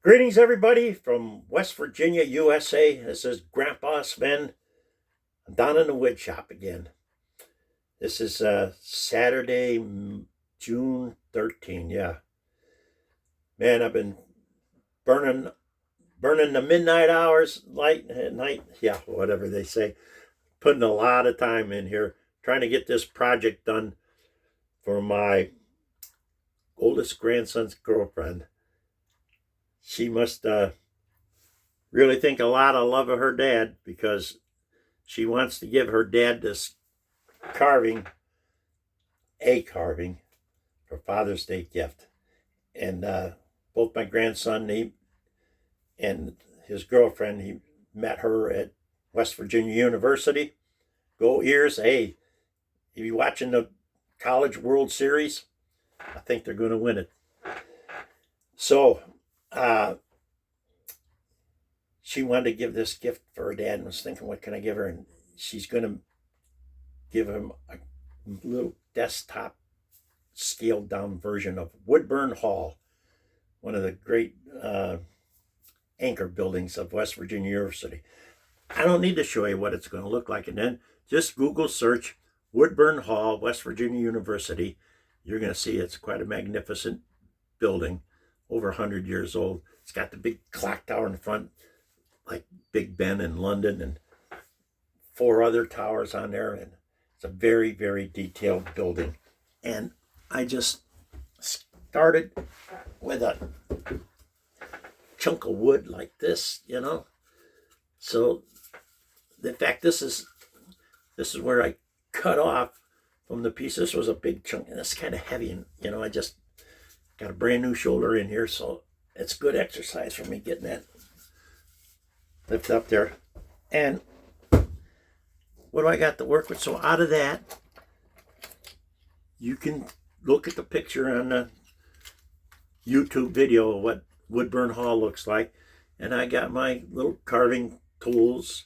Greetings, everybody, from West Virginia, USA. This is Grandpa Sven. I'm down in the wood shop again. This is Saturday, June 13. Yeah, man, I've been burning the midnight hours, light at night. Yeah, whatever they say. Putting a lot of time in here, trying to get this project done for my oldest grandson's girlfriend. She must really think a lot of love of her dad, because she wants to give her dad this carving for Father's Day gift. And both my grandson and his girlfriend, he met her at West Virginia University. Go Ears. Hey, if you're watching the College World Series, I think they're going to win it. So she wanted to give this gift for her dad and was thinking, what can I give her? And she's going to give him a little desktop scaled down version of Woodburn Hall, one of the great anchor buildings of West Virginia University. I don't need to show you what it's going to look like. And then just Google search Woodburn Hall, West Virginia University. You're going to see it's quite a magnificent building, over 100 years old. It's got the big clock tower in front, like Big Ben in London, and 4 other towers on there. And it's a very, very detailed building. And I just started with a chunk of wood like this, So, in fact, this is where I cut off from the piece. This was a big chunk, and it's kind of heavy. And, I just got a brand new shoulder in here, so it's good exercise for me getting that lift up there. And what do I got to work with? So out of that, you can look at the picture on the YouTube video of what Woodburn Hall looks like. And I got my little carving tools.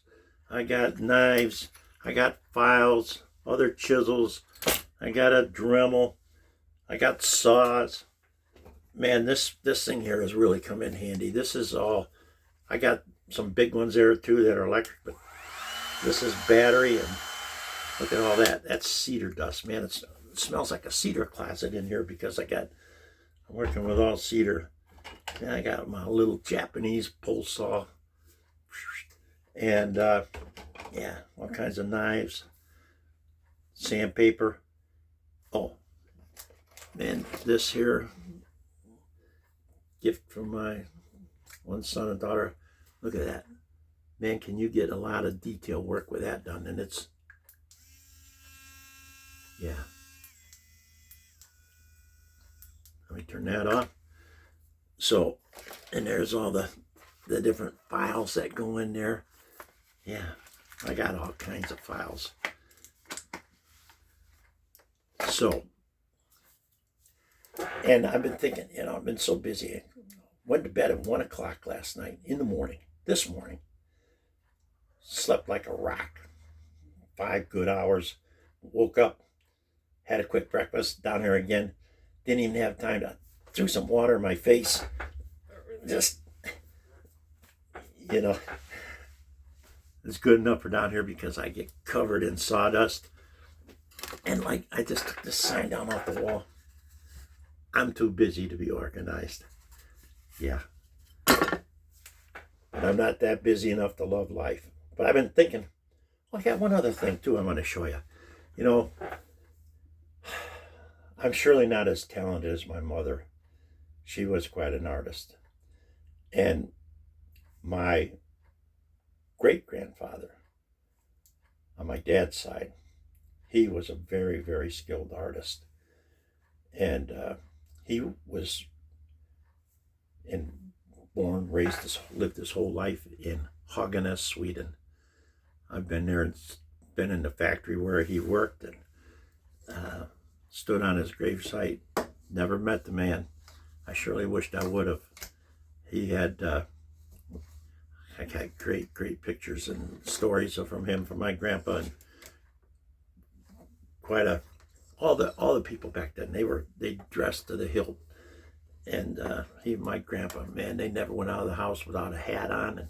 I got knives. I got files, other chisels. I got a Dremel. I got saws. Man, this thing here has really come in handy. This is all, I got some big ones there too that are electric, but this is battery. And look at all that. That's cedar dust, man. It smells like a cedar closet in here because I'm working with all cedar. And I got my little Japanese pole saw. And yeah, all kinds of knives, sandpaper. Oh, man, this here, gift from my one son and daughter. Look at that. Man, can you get a lot of detail work with that done? And it's, yeah. Let me turn that off. So, and there's all the different files that go in there. Yeah, I got all kinds of files. So, and I've been thinking, I've been so busy. I went to bed at 1 o'clock last night in the morning, this morning. Slept like a rock. 5 good hours. Woke up, had a quick breakfast, down here again. Didn't even have time to threw some water in my face. Just, it's good enough for down here because I get covered in sawdust. And I just took this sign down off the wall. I'm too busy to be organized. Yeah. But I'm not that busy enough to love life. But I've been thinking, I got one other thing too I want to show you. I'm surely not as talented as my mother. She was quite an artist. And my great-grandfather, on my dad's side, he was a very, very skilled artist. And he was lived his whole life in Haganäs, Sweden. I've been there and been in the factory where he worked and stood on his gravesite. Never met the man. I surely wished I would have. He had, I got great, great pictures and stories from him, from my grandpa, and all the people back then. They dressed to the hilt, And my grandpa, man, they never went out of the house without a hat on, and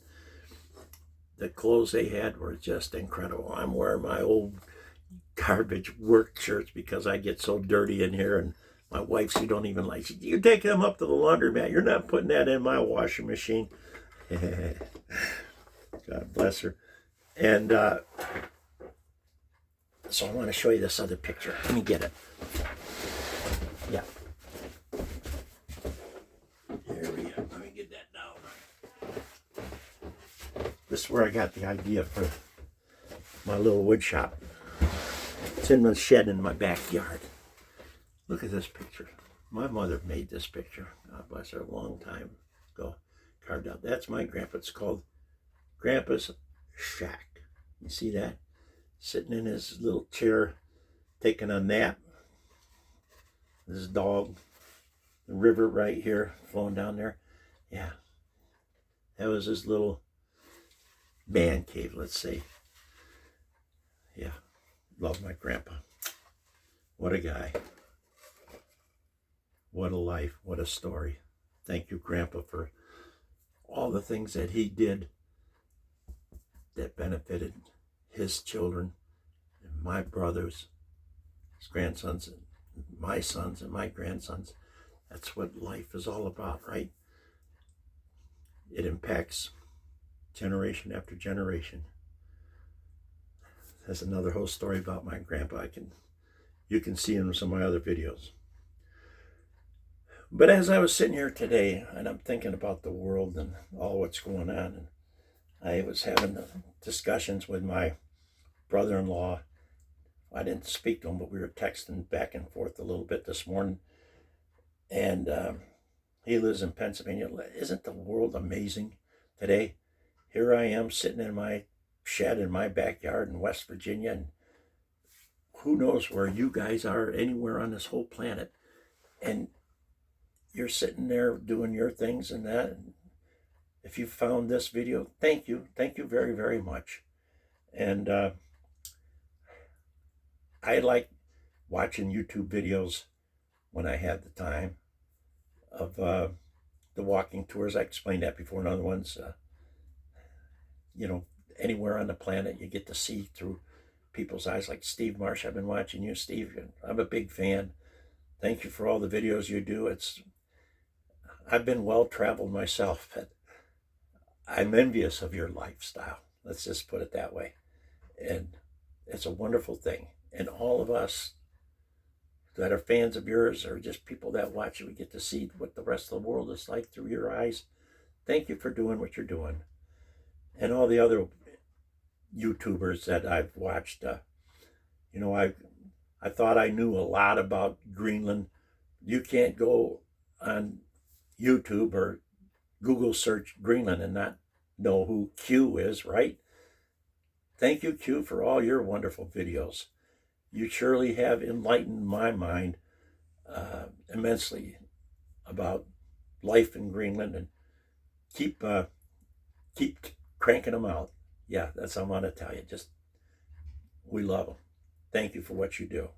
the clothes they had were just incredible. I'm wearing my old garbage work shirts because I get so dirty in here, and my wife, she don't even like, you take them up to the laundromat, you're not putting that in my washing machine. God bless her. And so I want to show you this other picture. Let me get it. Yeah. Here we go. Let me get that down. This is where I got the idea for my little wood shop. It's in the shed in my backyard. Look at this picture. My mother made this picture. God bless her, a long time ago. Carved out. That's my grandpa. It's called Grandpa's Shack. You see that? Sitting in his little chair, taking a nap. This dog, the river right here, flowing down there. Yeah, that was his little man cave, let's say. Yeah, love my grandpa. What a guy. What a life. What a story. Thank you, Grandpa, for all the things that he did that benefited his children and my brothers, his grandsons, and my sons and my grandsons. That's what life is all about, right? It impacts generation after generation. There's another whole story about my grandpa. You can see in some of my other videos. But as I was sitting here today, and I'm thinking about the world and all what's going on, and I was having discussions with my brother-in-law. I didn't speak to him, but we were texting back and forth a little bit this morning. And he lives in Pennsylvania. Isn't the world amazing today? Here I am sitting in my shed in my backyard in West Virginia, and who knows where you guys are anywhere on this whole planet. And you're sitting there doing your things and that. And if you found this video, thank you. Thank you very, very much. And I like watching YouTube videos when I have the time of the walking tours. I explained that before in other ones. Anywhere on the planet you get to see through people's eyes, like Steve Marsh. I've been watching you, Steve. I'm a big fan. Thank you for all the videos you do. I've been well-traveled myself, but I'm envious of your lifestyle. Let's just put it that way. And it's a wonderful thing. And all of us that are fans of yours, or just people that watch it, we get to see what the rest of the world is like through your eyes. Thank you for doing what you're doing. And all the other YouTubers that I've watched, I thought I knew a lot about Greenland. You can't go on YouTube or Google search Greenland and not know who Q is, right? Thank you, Q, for all your wonderful videos. You surely have enlightened my mind immensely about life in Greenland, and keep cranking them out. Yeah, that's what I'm going to tell you. We love them. Thank you for what you do.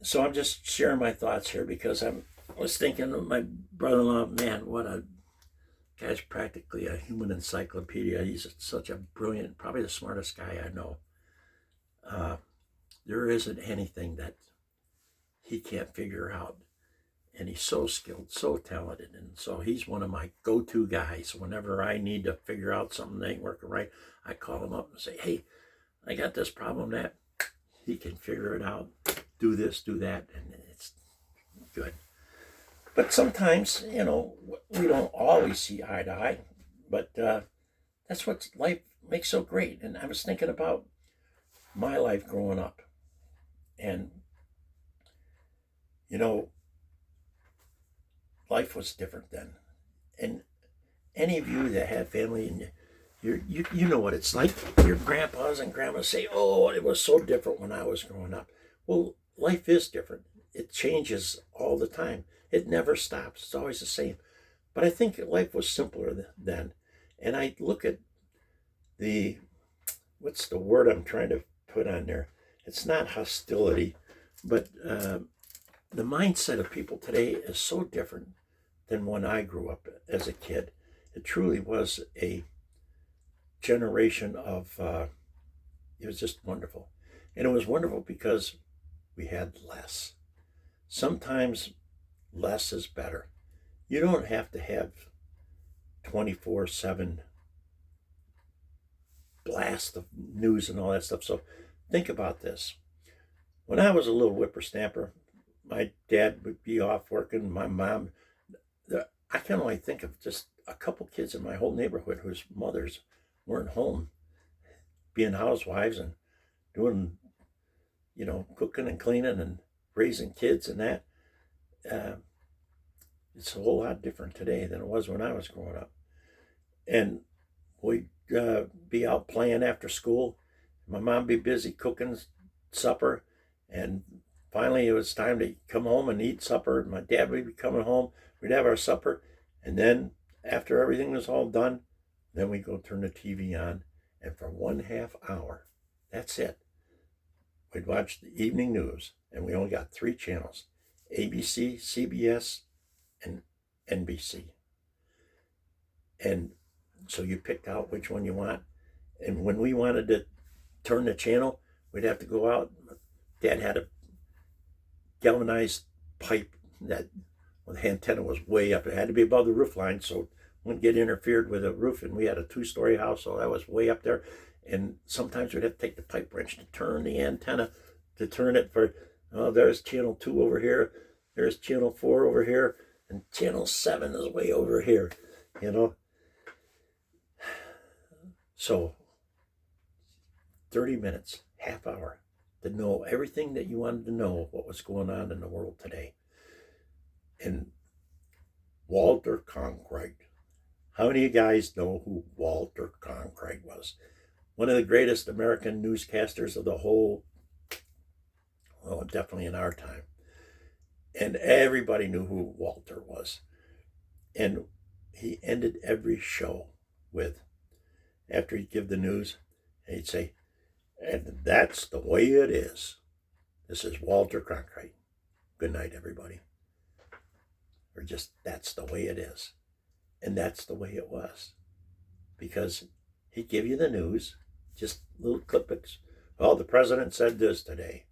So I'm just sharing my thoughts here because I was thinking of my brother-in-law. Man, what a guy's practically a human encyclopedia. He's such a brilliant, probably the smartest guy I know. There isn't anything that he can't figure out. And he's so skilled, so talented. And so he's one of my go-to guys. Whenever I need to figure out something that ain't working right, I call him up and say, hey, I got this problem that he can figure it out. Do this, do that. And it's good. But sometimes, we don't always see eye to eye. But that's what life makes so great. And I was thinking about my life growing up. And, life was different then. And any of you that have family, and you know what it's like. Your grandpas and grandmas say, oh, it was so different when I was growing up. Well, life is different. It changes all the time. It never stops. It's always the same. But I think life was simpler then. And I look at what's the word I'm trying to put on there? It's not hostility, but the mindset of people today is so different than when I grew up as a kid. It truly was a generation of, it was just wonderful. And it was wonderful because we had less. Sometimes less is better. You don't have to have 24/7 blast of news and all that stuff. So think about this. When I was a little whippersnapper, my dad would be off working, my mom, I can only think of just a couple kids in my whole neighborhood whose mothers weren't home, being housewives and doing, cooking and cleaning and raising kids and that. It's a whole lot different today than it was when I was growing up. And we'd be out playing after school. My mom would be busy cooking supper. And finally it was time to come home and eat supper. My dad would be coming home. We'd have our supper. And then after everything was all done, then we'd go turn the TV on. And for 1/2 hour, that's it. We'd watch the evening news. And we only got 3 channels: ABC, CBS, and NBC. And so you picked out which one you want. And when we wanted to turn the channel, we'd have to go out. Dad had a galvanized pipe that, well, the antenna was way up. It had to be above the roof line so it wouldn't get interfered with the roof. And we had a 2-story house, so that was way up there. And sometimes we'd have to take the pipe wrench to turn the antenna, to turn it for, there's channel 2 over here, there's channel 4 over here, and channel 7 is way over here, So 30 minutes, half hour, to know everything that you wanted to know what was going on in the world today. And Walter Cronkite. How many of you guys know who Walter Cronkite was? One of the greatest American newscasters of the whole, well, definitely in our time. And everybody knew who Walter was. And he ended every show with, after he'd give the news, he'd say, "And that's the way it is. This is Walter Cronkite. Good night, everybody." Or just, that's the way it is. And that's the way it was. Because he'd give you the news, just little clippings. Well, the president said this today.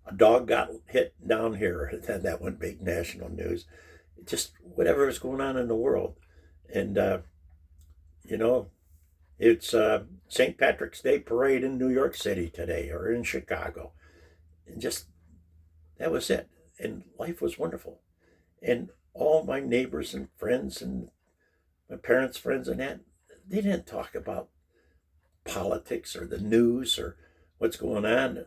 A dog got hit down here. That wouldn't make national news. Just whatever was going on in the world. And, it's St. Patrick's Day parade in New York City today, or in Chicago. And just, that was it. And life was wonderful. And all my neighbors and friends and my parents' friends and that, they didn't talk about politics or the news or what's going on.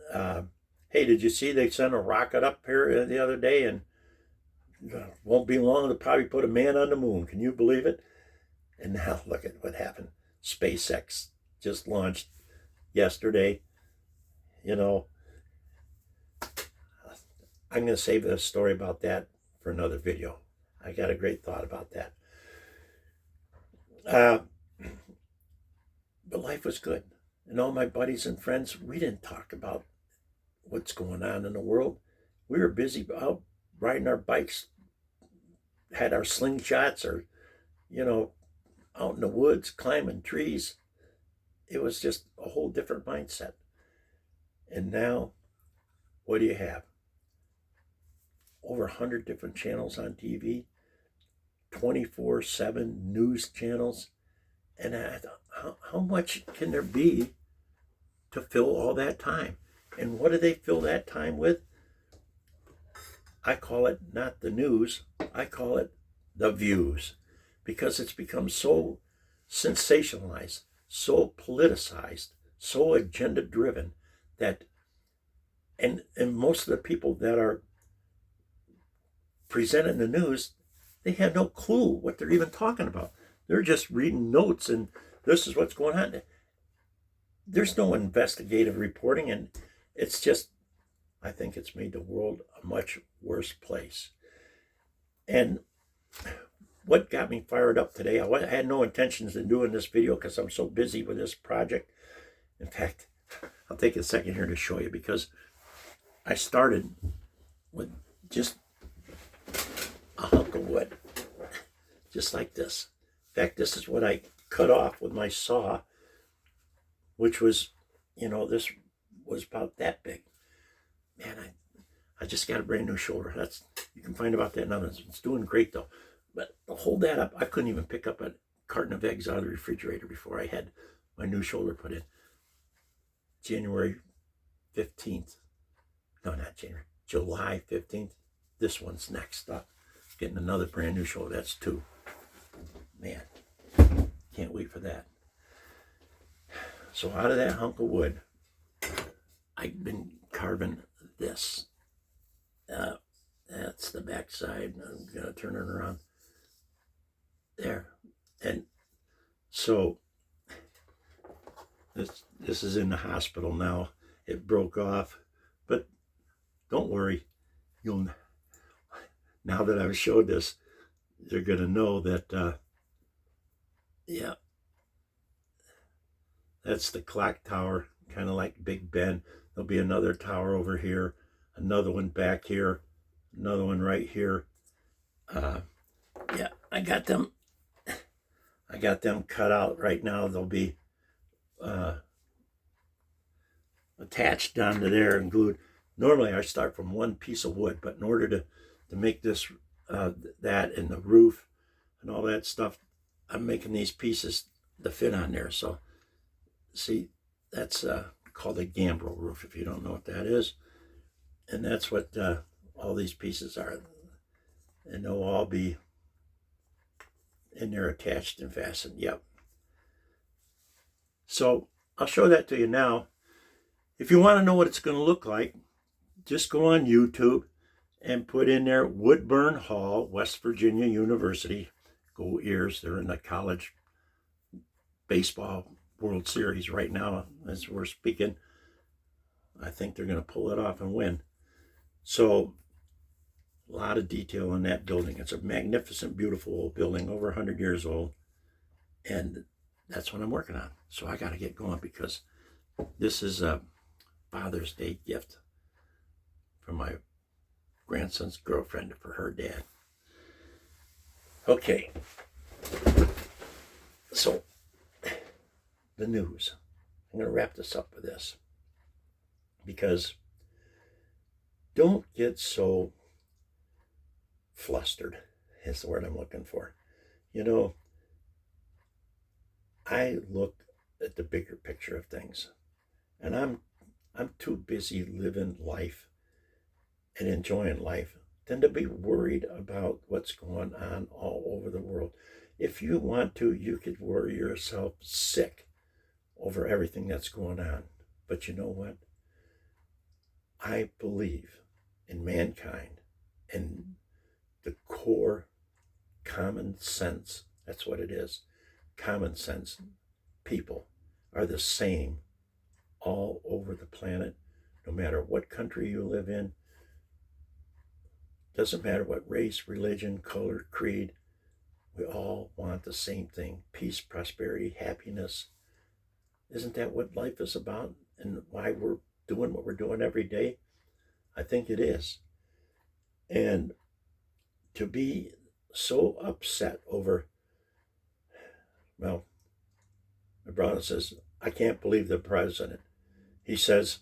Hey, did you see they sent a rocket up here the other day, and won't be long, they'll probably put a man on the moon. Can you believe it? And now look at what happened. SpaceX just launched yesterday. I'm going to save a story about that for another video. I got a great thought about that. But life was good. And all my buddies and friends, we didn't talk about what's going on in the world. We were busy out riding our bikes, had our slingshots, or, out in the woods, climbing trees. It was just a whole different mindset. And now, what do you have? Over 100 different channels on TV, 24/7 news channels. And how much can there be to fill all that time? And what do they fill that time with? I call it not the news, I call it the views. Because it's become so sensationalized, so politicized, so agenda driven that, and most of the people that are presenting the news, they have no clue what they're even talking about. They're just reading notes and this is what's going on. There's no investigative reporting, and it's just, I think it's made the world a much worse place. And what got me fired up today, I had no intentions of doing this video because I'm so busy with this project. In fact, I'll take a second here to show you, because I started with just a hunk of wood, just like this. In fact, this is what I cut off with my saw, which was, this was about that big. Man, I just got a brand new shoulder. You can find about that in others. It's doing great though. But to hold that up, I couldn't even pick up a carton of eggs out of the refrigerator before I had my new shoulder put in. January 15th. No, not January. July 15th. This one's next up. Getting another brand new shoulder. That's 2. Man, can't wait for that. So out of that hunk of wood, I've been carving this. That's the back side. I'm going to turn it around. There. And so this is in the hospital now. It broke off. But don't worry. Now that I've showed this, they're going to know that, yeah, that's the clock tower, kind of like Big Ben. There'll be another tower over here, another one back here, another one right here. Yeah, I got them cut out right now. They'll be attached onto there and glued. Normally I start from one piece of wood, but in order to make this, that and the roof and all that stuff, I'm making these pieces to fit on there. So see, that's called a gambrel roof, if you don't know what that is. And that's what all these pieces are. And they'll all be in there attached and fastened. Yep. So I'll show that to you now. If you want to know what it's going to look like, just go on YouTube and put in there Woodburn Hall, West Virginia University. Go Ears. They're in the college baseball World Series right now as we're speaking. I think they're going to pull it off and win. So a lot of detail in that building. It's a magnificent, beautiful old building, over 100 years old. And that's what I'm working on. So I got to get going because this is a Father's Day gift from my grandson's girlfriend for her dad. Okay. So the news. I'm going to wrap this up with this because don't get so flustered is the word I'm looking for. I look at the bigger picture of things, and I'm too busy living life and enjoying life than to be worried about what's going on all over the world. If you want to, you could worry yourself sick over everything that's going on. But you know what? I believe in mankind and the core common sense. That's what it is. Common sense. People are the same all over the planet, no matter what country you live in. Doesn't matter what race, religion, color, creed. We all want the same thing. Peace, prosperity, happiness. Isn't that what life is about and why we're doing what we're doing every day? I think it is. And to be so upset over, well, my brother says, I can't believe the president. He says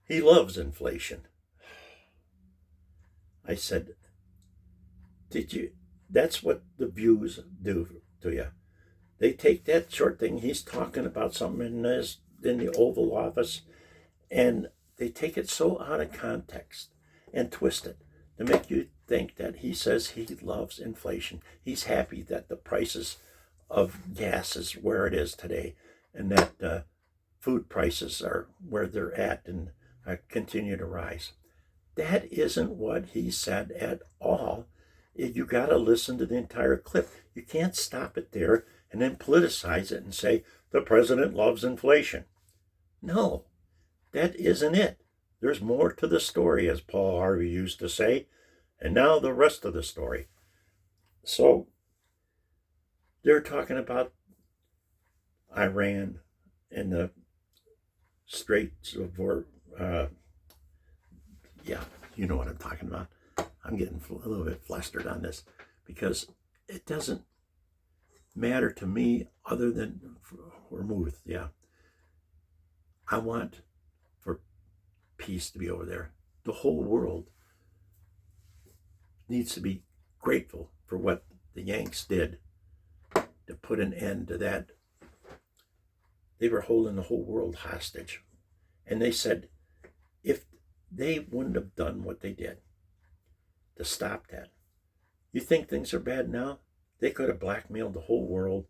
he loves inflation. I said, that's what the views do to you. They take that short thing, he's talking about something in the Oval Office, and they take it so out of context and twist it to make you think that he says he loves inflation. He's happy that the prices of gas is where it is today, and that food prices are where they're at and continue to rise. That isn't what he said at all. You got to listen to the entire clip. You can't stop it there and then politicize it and say, the president loves inflation. No, that isn't it. There's more to the story, as Paul Harvey used to say. And now the rest of the story. So they're talking about Iran and the Straits of You know what I'm talking about. I'm getting a little bit flustered on this because it doesn't matter to me other than Vermouth. Yeah. I want for peace to be over there. The whole world needs to be grateful for what the Yanks did to put an end to that. They were holding the whole world hostage. And they said, if they wouldn't have done what they did to stop that, you think things are bad now? They could have blackmailed the whole world,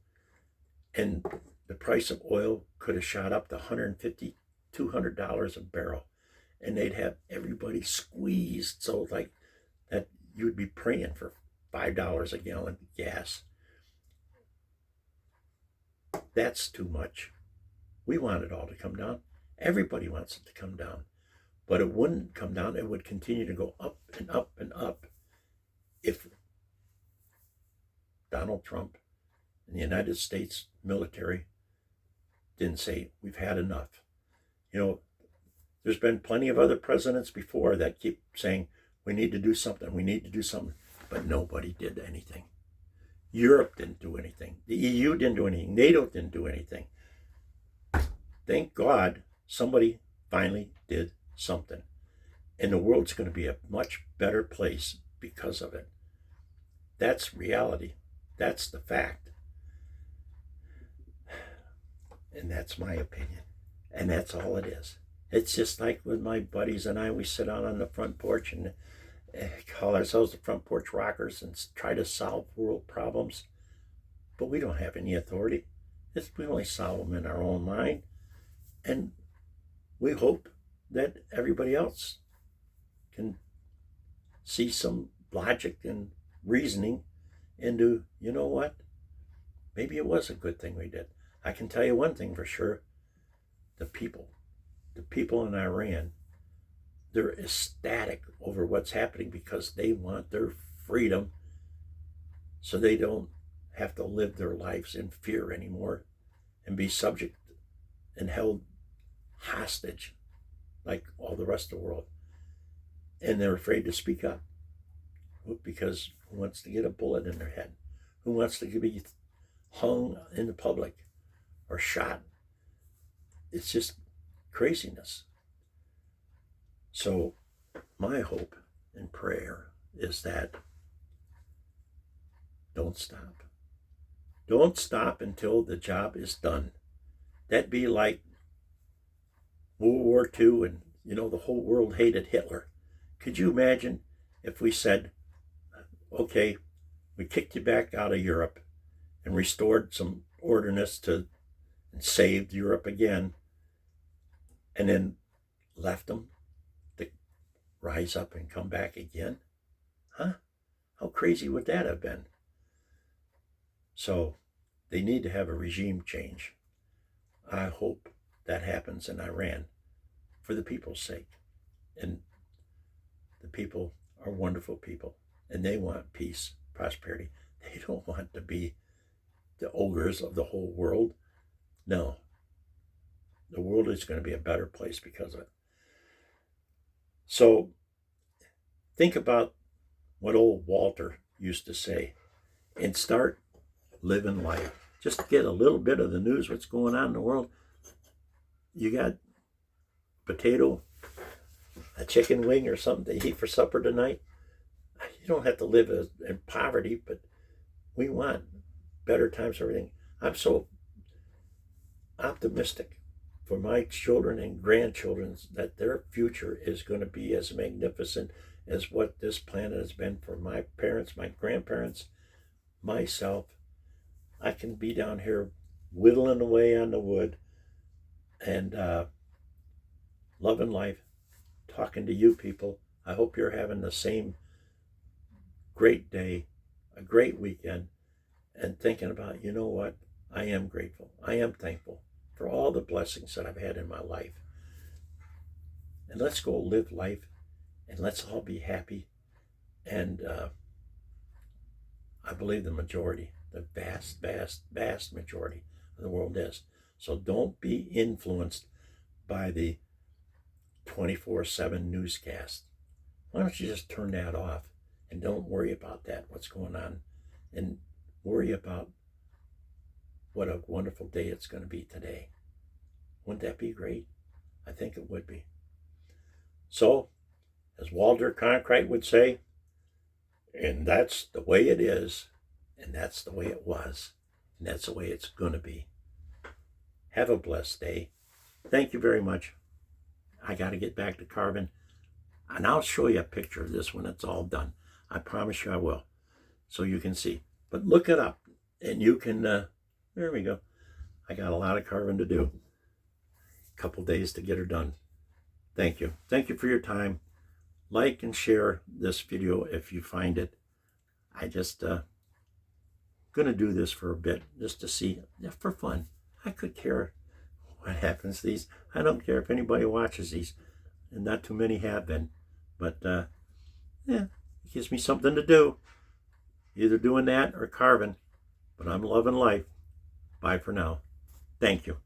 and the price of oil could have shot up to $150, $200 a barrel. And they'd have everybody squeezed so like that you would be praying for $5 a gallon of gas. That's too much. We want it all to come down. Everybody wants it to come down. But it wouldn't come down. It would continue to go up and up and up if Donald Trump and the United States military didn't say, we've had enough. You know, there's been plenty of other presidents before that keep saying, we need to do something, we need to do something. But nobody did anything. Europe didn't do anything. The EU didn't do anything. NATO didn't do anything. Thank God somebody finally did something. And the world's going to be a much better place because of it. That's reality. That's the fact. And that's my opinion. And that's all it is. It's just like with my buddies and I, we sit out on the front porch and call ourselves the front porch rockers and try to solve world problems. But we don't have any authority. We only solve them in our own mind. And we hope that everybody else can see some logic and reasoning into, you know what? Maybe it was a good thing we did. I can tell you one thing for sure. The people in Iran, they're ecstatic over what's happening because they want their freedom so they don't have to live their lives in fear anymore and be subject and held hostage like all the rest of the world. And they're afraid to speak up because who wants to get a bullet in their head? Who wants to be hung in the public or shot? It's just craziness. So my hope and prayer is that don't stop. Don't stop until the job is done. That'd be like World War II and, you know, the whole world hated Hitler. Could you imagine if we said, okay, we kicked you back out of Europe and restored some orderness and saved Europe again, and then left them to rise up and come back again? Huh? How crazy would that have been? So they need to have a regime change. I hope that happens in Iran for the people's sake. And the people are wonderful people, and they want peace, prosperity. They don't want to be the ogres of the whole world. No. The world is going to be a better place because of it. So think about what old Walter used to say and start living life. Just get a little bit of the news, what's going on in the world. You got potato, a chicken wing or something to eat for supper tonight. You don't have to live in poverty, but we want better times for everything. I'm so optimistic for my children and grandchildren that their future is going to be as magnificent as what this planet has been for my parents, my grandparents, myself. I can be down here whittling away on the wood and loving life, talking to you people. I hope you're having the same great day, a great weekend, and thinking about, you know what? I am grateful. I am thankful for all the blessings that I've had in my life. And let's go live life, and let's all be happy. And I believe the majority, the vast, vast, vast majority of the world is. So don't be influenced by the 24/7 newscast. Why don't you just turn that off and don't worry about that, what's going on, and worry about what a wonderful day it's going to be today. Wouldn't that be great? I think it would be. So, as Walter Cronkite would say, and that's the way it is, and that's the way it was, and that's the way it's going to be. Have a blessed day. Thank you very much. I got to get back to carving, and I'll show you a picture of this when it's all done. I promise you I will, so you can see. But look it up, and you can, there we go. I got a lot of carving to do. A couple days to get her done. Thank you. Thank you for your time. Like and share this video if you find it. I just gonna do this for a bit just to see, for fun. I could care what happens to these. I don't care if anybody watches these, and not too many have been. But yeah, it gives me something to do. Either doing that or carving. But I'm loving life. Bye for now. Thank you.